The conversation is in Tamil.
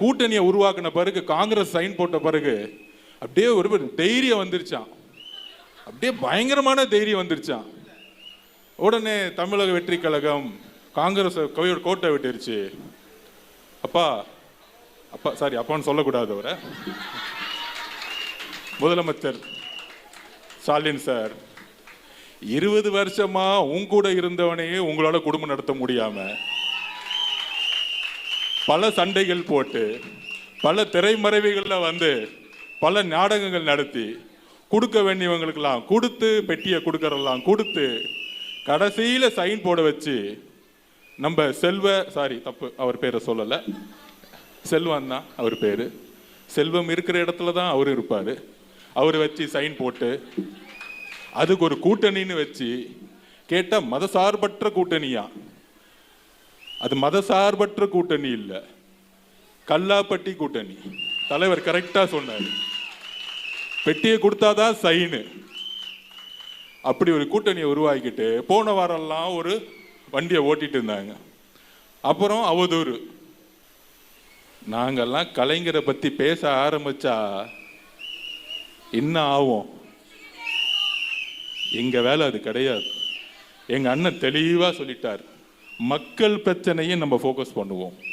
கூட்டணியை உருவாக்கின பிறகு, காங்கிரஸ் சைன் போட்ட பிறகு அப்படியே ஒரு தைரியம் வந்துருச்சான். அப்படியே பயங்கரமான தைரியம் வந்துருச்சான். உடனே தமிழக வெற்றி கழகம் காங்கிரஸ் கோட்டை விட்டுருச்சு. அப்பா அப்பா சாரி அப்பான்னு சொல்லக்கூடாது, அவரை முதலமைச்சர் ஸ்டாலின் சார், 20 வருஷமா உங்க கூட இருந்தவனையே உங்களால குடும்பம் நடத்த முடியாம பல சண்டைகள் போட்டு பல திரைமறைவுகளில் வந்து பல நாடகங்கள் நடத்தி கொடுக்க வேண்டியவங்களுக்கெல்லாம் கொடுத்து பெட்டியை கொடுக்கறதெல்லாம் கொடுத்து கடைசியில சைன் போட வச்சு நம்ம தப்பு அவர் பேரை சொல்லலை, செல்வம் தான் அவர் பேரு. செல்வம் இருக்கிற இடத்துல தான் அவர் இருப்பாரு. அவர் வச்சு சைன் போட்டு அதுக்கு ஒரு கூட்டணின்னு வச்சு கேட்டா மதசார்பற்ற கூட்டணியா? அது மதசார்பற்ற கூட்டணி இல்லை, கல்லாப்பட்டி கூட்டணி. தலைவர் கரெக்டா சொன்னார், பெட்டியை கொடுத்தாதான் சைனு. அப்படி ஒரு கூட்டணியை உருவாக்கிட்டு போன வாரம்லாம் ஒரு வண்டியை ஓட்டிட்டு இருந்தாங்க. அப்புறம் அவதூறு. நாங்கெல்லாம் கலைஞரை பத்தி பேச ஆரம்பிச்சா என்ன ஆகும்? எங்க வேலை அது கிடையாது. எங்க அண்ணன் தெளிவா சொல்லிட்டார், மக்கள் பிரச்சனையை நம்ம ஃபோக்கஸ் பண்ணுவோம்.